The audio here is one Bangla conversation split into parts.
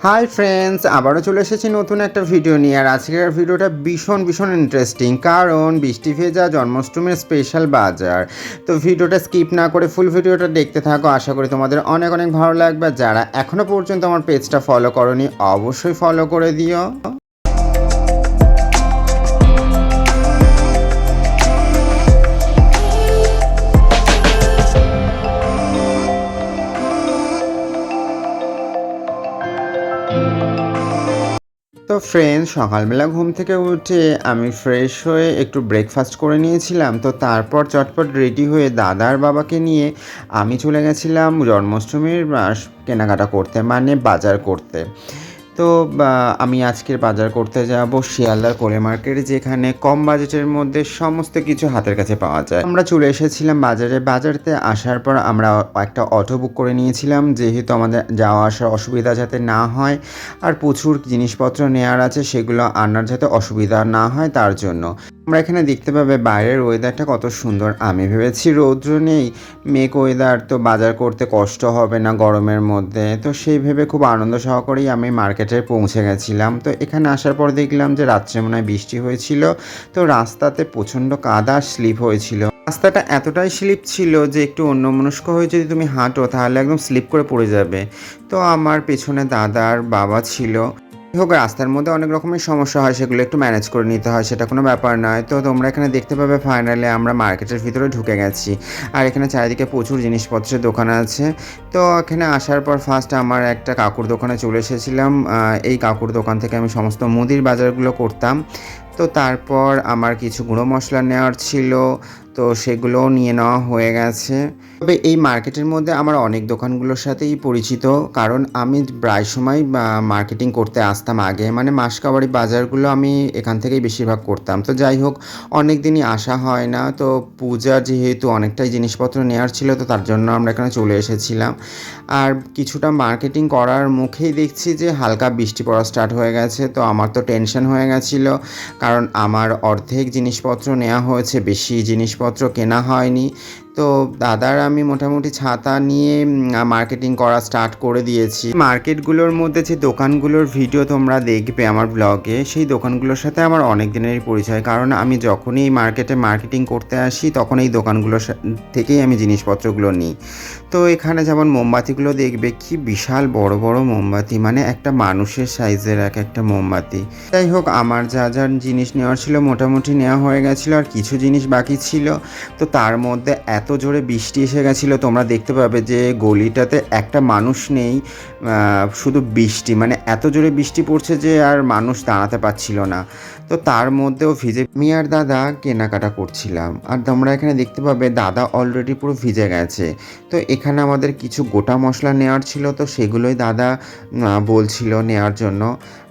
হাই ফ্রেন্ডস, আবারও চলে এসেছি নতুন একটা ভিডিও নিয়ে। আর আজকের ভিডিওটা ভীষণ ইন্টারেস্টিং, কারণ বৃষ্টি ভেজা জন্মাষ্টমীর স্পেশাল বাজার। তো ভিডিওটা স্কিপ না করে ফুল ভিডিওটা দেখতে থাকো, আশা করি তোমাদের অনেক ভালো লাগবে। যারা এখনও পর্যন্ত আমার পেজটা ফলো করোনি অবশ্যই ফলো করে দিও। তো ফ্রেন্ডস, সকালবেলা ঘুম থেকে উঠে আমি ফ্রেশ হয়ে একটু ব্রেকফাস্ট করে নিয়েছিলাম। তো তারপর চটপট রেডি হয়ে দাদার বাবাকে নিয়ে আমি চলে গেছিলাম জন্মাষ্টমীর কেনাকাটা করতে, মানে বাজার করতে। তো আমি আজকের বাজার করতে যাব শিয়ালদার কোলে মার্কেটে, যেখানে কম বাজেটের মধ্যে সমস্ত কিছু হাতের কাছে পাওয়া যায়। আমরা চলে এসেছিলাম বাজারতে আসার পর আমরা একটা অটো বুক করে নিয়েছিলাম, যেহেতু আমাদের যাওয়া আসার অসুবিধা যাতে না হয়, আর প্রচুর জিনিসপত্র নেওয়ার আছে, সেগুলো আনার যাতে অসুবিধা না হয় তার জন্য। আমরা এখানে দেখতে পাবে বাইরের ওয়েদারটা কত সুন্দর। আমি ভেবেছি রৌদ্র নেই, মেঘ ওয়েদার, তো বাজার করতে কষ্ট হবে না গরমের মধ্যে। তো সেই ভেবে খুব আনন্দ সহকারেই আমি মার্কেটে পৌঁছে গেছিলাম। তো এখানে আসার পর দেখলাম যে রাত্রে মনে হয় বৃষ্টি হয়েছিল, তো রাস্তাতে প্রচণ্ড কাদা, স্লিপ হয়েছিল। রাস্তাটা এতটাই স্লিপ ছিল যে একটু অন্যমনস্ক হয়ে যদি তুমি হাঁটো তাহলে একদম স্লিপ করে পড়ে যাবে। তো আমার পেছনে দাদার বাবা ছিল। হোক, রাস্তার মধ্যে অনেক রকমের সমস্যা হয়, সেগুলো একটু ম্যানেজ করে নিতে হয়, সেটা কোনো ব্যাপার নয়। তো তোমরা এখানে দেখতে পাবে ফাইনালি আমরা মার্কেটের ভিতরে ঢুকে গেছি। আর এখানে চারিদিকে প্রচুর জিনিসপত্রের দোকান আছে। তো এখানে আসার পর ফার্স্ট আমার একটা কাকুর দোকানে চলে এসেছিলাম। এই কাকুর দোকান থেকে আমি সমস্ত মুদির বাজারগুলো করতাম। তো তারপর আমার কিছু গুঁড়ো মশলা নেওয়ার ছিল, তো সেগুলোও নিয়ে নেওয়া হয়ে গেছে। তবে এই মার্কেটের মধ্যে আমার অনেক দোকানগুলোর সাথেই পরিচিত, কারণ আমি প্রায় সময় মার্কেটিং করতে আসতাম আগে, মানে মাসকাবারি বাজারগুলো আমি এখান থেকেই বেশিরভাগ করতাম। তো যাই হোক, অনেক দিনই আসা হয় না, তো পূজার যেহেতু অনেকটাই জিনিসপত্র নেওয়ার ছিল, তো তার জন্য আমরা এখানে চলে এসেছিলাম। আর কিছুটা মার্কেটিং করার মুখেই দেখছি যে হালকা বৃষ্টি পড়া স্টার্ট হয়ে গেছে। তো আমার তো টেনশন হয়ে গেছিলো, কারণ আমার অর্ধেক জিনিসপত্র নেওয়া হয়েছে, বেশি জিনিসপত্র কেনা হয়নি। তো দাদার আমি মোটামুটি ছাতা নিয়ে মার্কেটিং করা স্টার্ট করে দিয়েছি। মার্কেটগুলোর মধ্যে যে দোকানগুলোর ভিডিও তোমরা দেখবে আমার ব্লগে, সেই দোকানগুলোর সাথে আমার অনেক দিনেরই পরিচয়, কারণ আমি যখনই এই মার্কেটে মার্কেটিং করতে আসি তখন এই দোকানগুলোর থেকেই আমি জিনিসপত্রগুলো নিই। তো এখানে যেমন মোমবাতিগুলো দেখবে, কি বিশাল বড় মোমবাতি, মানে একটা মানুষের সাইজের এক একটা মোমবাতি। যাই হোক, আমার যা জিনিস নেওয়ার ছিল মোটামুটি নেওয়া হয়ে গেছিলো, আর কিছু জিনিস বাকি ছিল। তো তার মধ্যে এত জোরে বৃষ্টি এসে গেছিলো, তোমরা দেখতে পাবে যে গলিটাতে একটা মানুষ নেই, শুধু বৃষ্টি, মানে এত জোরে বৃষ্টি পড়ছে যে আর মানুষ দাঁড়াতে পারছিল না। তো তার মধ্যেও ভিজে আমি আর দাদা কেনাকাটা করছিলাম। আর তোমরা এখানে দেখতে পাবে দাদা অলরেডি পুরো ভিজে গেছে। তো এখানে আমাদের কিছু গোটা মশলা নেওয়ার ছিল, তো সেগুলোই দাদা বলছিল নেওয়ার জন্য।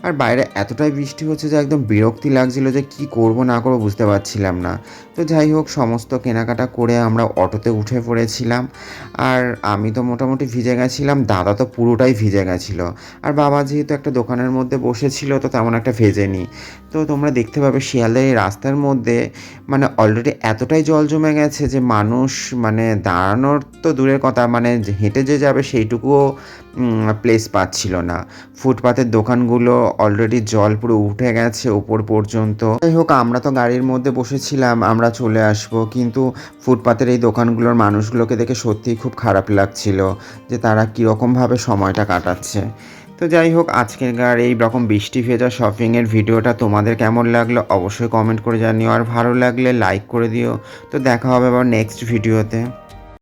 আর বাইরে এতটাই বৃষ্টি হচ্ছে যে একদম বিরক্তি লাগছিল, যে কি করব না করব বুঝতে পারছিলাম না। তো যাই হোক, সমস্ত কেনাকাটা করে আমরা অটোতে উঠে পড়েছিলাম। আর আমি তো মোটামুটি ভিজে গেছিলাম, দাদা তো পুরোটাই ভিজে গেছিলো। আর বাবা যেহেতু একটা দোকানের মধ্যে বসেছিল, তো তেমন একটা ভেজেনি। তো তোমরা দেখতে পাবে শিয়ালদার এই রাস্তার মধ্যে মানে অলরেডি এতটাই জল জমে গেছে যে মানুষ, মানে দাঁড়ানোর তো দূরের কথা, মানে হেঁটে যে যাবে সেইটুকুও প্লেস পাচ্ছিল না। ফুটপাতের দোকানগুলো অলরেডি জল পুরো উঠে গেছে ওপর পর্যন্ত। যাই হোক, আমরা তো গাড়ির মধ্যে বসেছিলাম, আমরা চলে আসব, কিন্তু ফুটপাতের এই দোকানগুলোর মানুষগুলোকে দেখে সত্যিই খুব খারাপ লাগছিল যে তারা কীরকমভাবে সময়টা কাটাচ্ছে। তো যাই হোক, আজকের এই রকম বৃষ্টি ভেজা শপিংয়ের ভিডিওটা তোমাদের কেমন লাগলো অবশ্যই কমেন্ট করে জানিও, আর ভালো লাগলে লাইক করে দিও। তো দেখা হবে আবার নেক্সট ভিডিওতে।